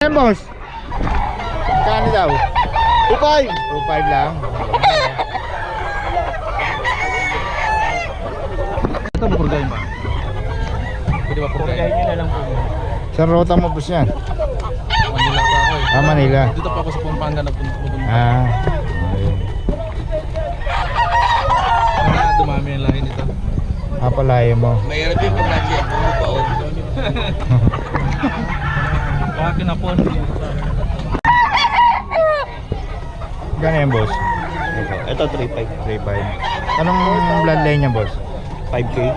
Ayan, boss. Kano daw? 2.5. 2.5 lang. Ito mo kurgayin ba? Pwede ba kurgayin nyo na lang po? Saan rota mo, boss yan? Manila pa ako eh. Manila. Dito pa ako sa Pampanga nagpunta. Ayun. Para dumami ang lahi nito. Palayo mo. Mayroon din pag natin yan. Bumabaon. Akin na po. Gano'n yan, boss? Ito 3.5. 3.5. Anong bloodline niya, boss? 5K.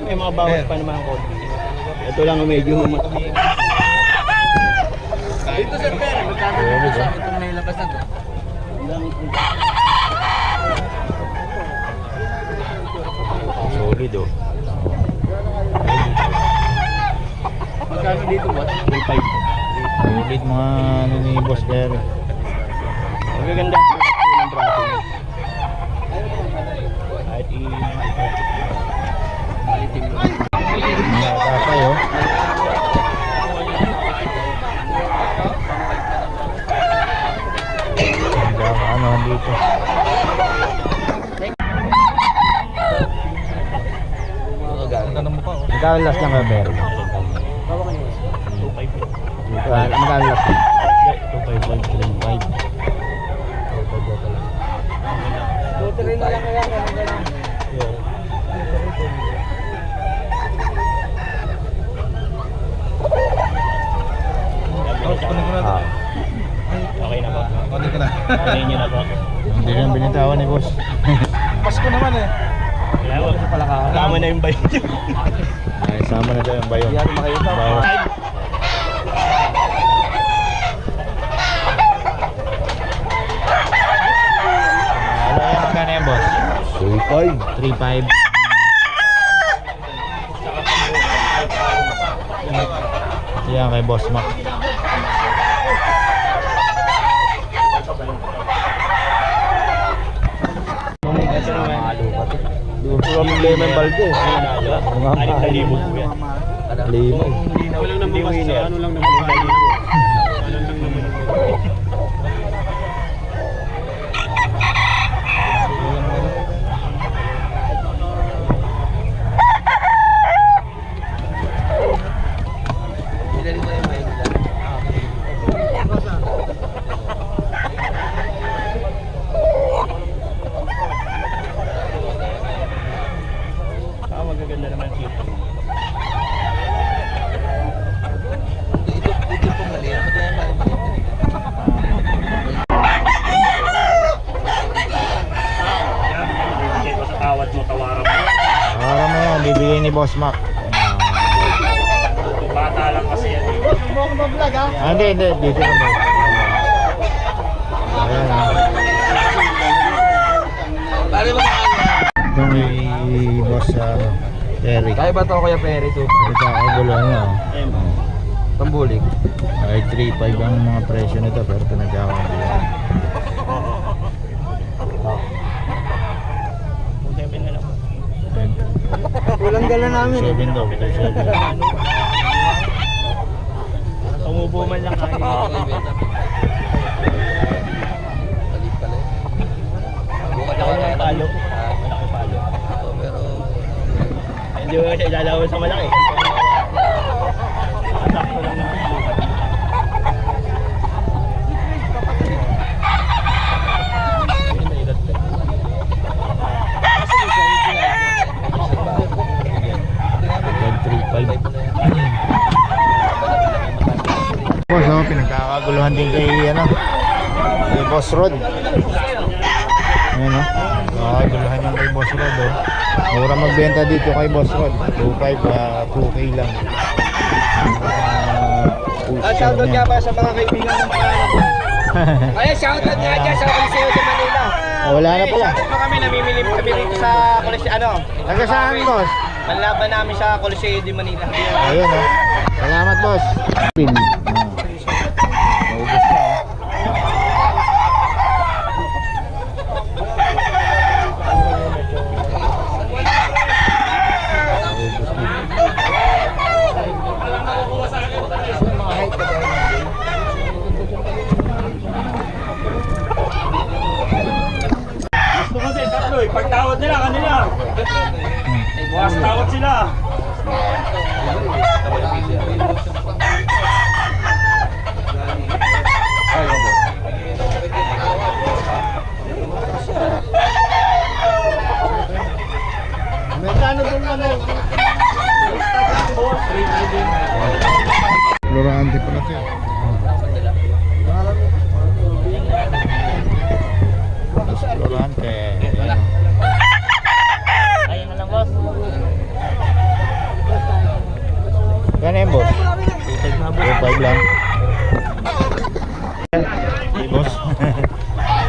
May mga bawas pa naman ako. Ito lang ang medyo matay. Dito sir, pero magkakaroon sa itong may labas na to. Solid, oh. Magkano dito ba? 3.5. Solid mga ano ni boss Derry. Magaganda ng braso niya. Kahit Mga tatay, oh. Ano dito? Ganda ng mukha oh. Magkano last niya ka, Derry? 2.5. Magkano last niya? 2.5 na lang kaya. Okay na po. Kunin ko na. Kunin nyo na po. Hindi rin binitawan ni boss. Pasko naman eh. Tama na yung bayo nyo. Ay, sama na daw yung bayo. Yan makita. Bayo. Ano yan? Magkano yan, boss? 3.5. 3.5. Yan kay Boss Mac. Puro problema yung balde. Anim na libo po yan. Limo. Walang naman kasi ano lang naman yung balde. Walang lang naman yung balde. Magaganda naman yung cute. Ito po mali. Ako din mali. Ito sa tawad mo, tawaran mo. Para mo yan, bibigay ni Boss Mac. Bata lang kasi yan. Hindi, dito na mo. Ayan, ha. Pare mo Ito may Boss Derry. Kaya ba ito Kuya Perry to? Ito ang guluhan niya, oh. Tambulik. Ay, 3.5 ang mga presyo nito, pero pinagkakabihan. 7 na lang. Walang gala namin. 7 daw, 7. Tumubo man lang kaya. Balik pala eh. Malaki ng palo. Malaki palo. Pero Hindi mo siya ilalawan sa malaki. Sakto lang naman. Boss, oh, pinagkakaguluhan din kay, kay Boss Rod. Ayan, oh. Nakakaguluhan yung kay Boss Rod, oh. Mura magbenta dito kay Boss Rod. 2.5, 2K lang. Shoutout nga ba sa mga kaibigan ng mga anak ko? Ay, shoutout nga dyan sa Coliseo de Manila. Wala na pala. Shoutout mo kami, namimili kami rito sa Coliseo, Taga saan, boss? panlaban namin sa Coliseo de Manila. Ayun, oh. Salamat, boss. Pin. Naubos na, oh. Bukas tawag sila. Florante pala ito. Florante. Ayun na lang, boss. Yan yan, boss. 2.5 lang. Si boss.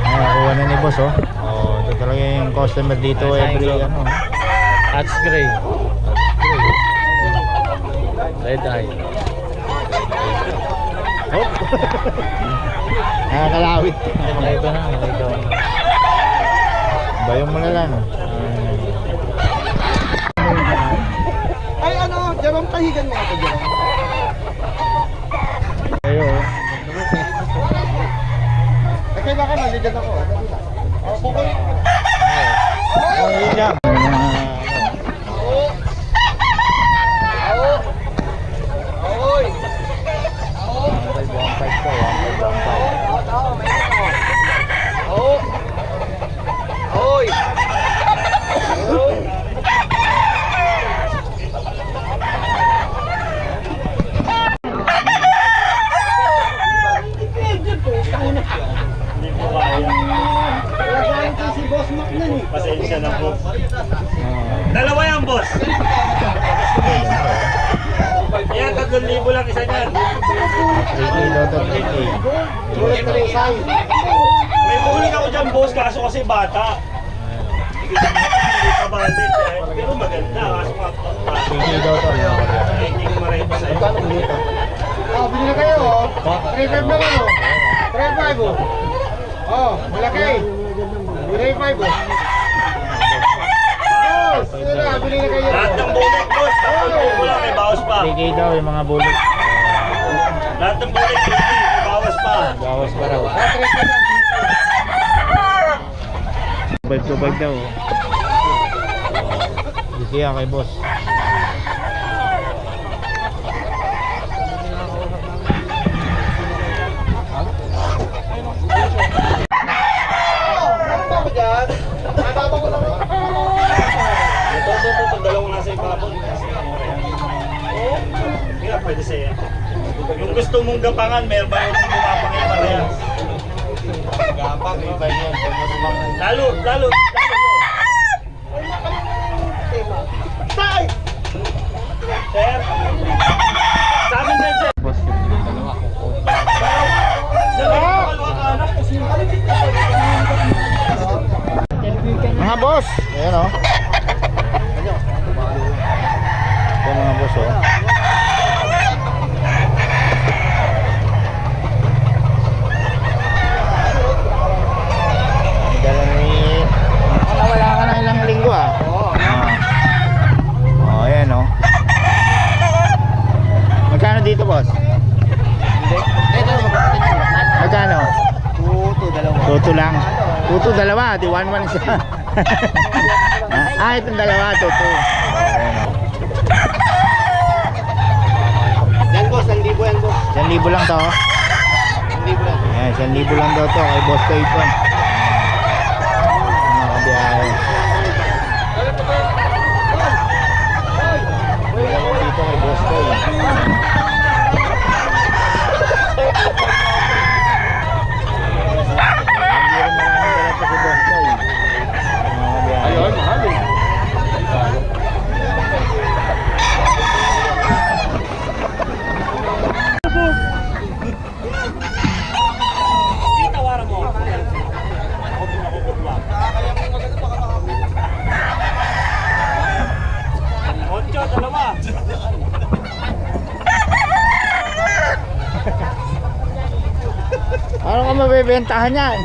Nakakuha na ni boss, oh. Oh, ito talaga yung customer dito every ano. Hats gray. Red eye. Hop. Nakakalawit. Makita na, makita na. Bayo mo na lang. Ay ano, Jerome, pahigan mo ako, Jerome. Ayo. Ay, kailangan naligan ako. Okay. Oh, yun lang. Oy! 1.5 to, 1.5. Oy! Pasensya na po. Dalawa yan, boss. Yan, 3,000 lang isa niyan. 3K daw to, 3K. May buling ako dyan, boss, kaso kasi bata. Hindi pa bandit. Pero maganda, kaso 3K daw to. hindi ko maray pa sa'yo. Oh, bili na kayo, oh. 3.5 na lang, oh. 3.5, oh. Oh, malaki. 3.5, oh. Boss, yun na, bili na kayo. Lahat ng bulik, boss. 3,000 lang, may bawas pa. 3K daw yung mga bulik. Lahat ng bulik, may bawas pa. Bawas pa raw. 5 daw. Dito yan kay boss. Ito, dalawang nasa ibabon. Kaya pwede sa'yo. Yung gusto mong gapangan, meron ba yung gumapang yung parehas? Gapang, iba yun. Lalo yun. Sir, sa amin din, sir. Boss, yung dalawa ko. Mga boss, ayan o. Ito mga boss o. Dala ni... Wala ka na ilang linggo ah. Oh, ayan o. Magkano dito boss? Magkano? Tuto lang. Tuto dalawa, di 1-1 siya. Itong dalawa, tuto. Yan, boss, 1,000 yan, boss. 1,000 lang to. 1,000 lang. Ayan, 1,000 lang daw to kay Boss Toy po. Mga kabiyahe. Dito kay Boss Toy. Hindi rin maraming dala to si Boss Toy. Mga kabiyahe. Ayun, mahal eh. Tawaran mo. Ocho, dalawa. Ano ka mabibentahan yan?